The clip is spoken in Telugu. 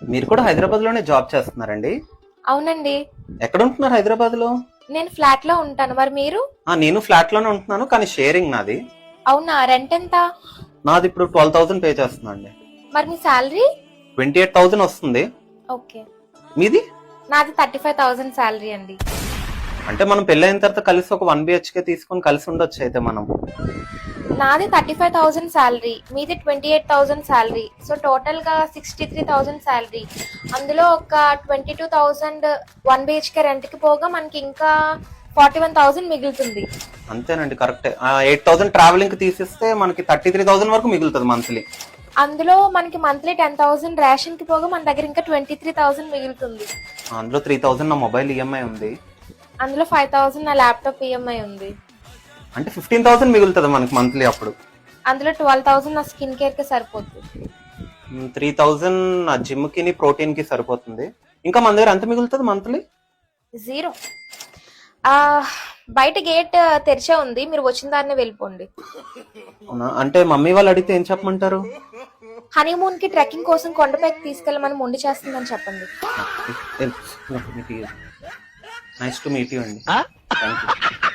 మీరు కూడా హైదరాబాద్ లోనే జాబ్ చేస్తున్నారండి? అవునండి. ఎక్కడ ఉంటున్నారు హైదరాబాద్ లో? నేను ఫ్లాట్ లో ఉంటాను. మరి మీరు? నేను ఫ్లాట్ లోనే ఉంటున్నాను, కానీ షేరింగ్ నాది. అవునా, రెంట్ ఎంత? నాది ఇప్పుడు 12,000 పే చేస్తున్నా అండి. మరి మీ శాలరీ? 28,000 వస్తుంది. ఓకే. మీది? నాది 35,000 శాలరీ అండి. అంటే మనం పెళ్ళైన తర్వాత కలిసి ఒక 1 BHK తీసుకొని కలిసి ఉండొచ్చు అయితే మనం. నాది 35,000 శాలరీ, మీది 28,000 శాలరీ. సో టోటల్ గా 63,000 శాలరీ. అందులో ఒక 22,000 1 BHK రెంట్ కి పోగా మనకి ఇంకా 41,000 మిగులుతుంది. అంతేనండి, కరెక్టే. 8,000 ట్రావెలింగ్ కి తీసిస్తే మనకి 33,000 వరకు మిగులుతుంది మంత్లీ. అందులో మనకి మంత్లీ 10,000 రేషన్ కి పోగా మన దగ్గర ఇంకా 23,000 మిగులుతుంది. అందులో 3,000 నా మొబైల్ ఈఎంఐ ఉంది. అందులో 5,000 నా ల్యాప్టాప్ ఈఎంఐ ఉంది. అంటే 15,000 మిగులుతుంది మనకి మంత్లీ. అప్పుడు అందులో 12,000 నా స్కిన్ కేర్ కి సరిపోతుంది. 3,000 నా జిమ్ కి ప్రోటీన్ కి సరిపోతుంది. ఇంకా మన దగ్గర ఎంత మిగులుతుంది మంత్లీ? జీరో. బయట గేట్ తెరిచే ఉంది, మీరు వచ్చిన దారినే వెళ్ళిపోండి. అంటే మమ్మీ వాళ్ళు అడిగితే ఏం చెప్పమంటారు? హనీమూన్ కి ట్రెక్కింగ్ కోసం కొండపైకి తీసుకెళ్ళమని మొండి చేస్తుందని చెప్పండి. నైస్ టు మీట్ యూ అండి. Thank you.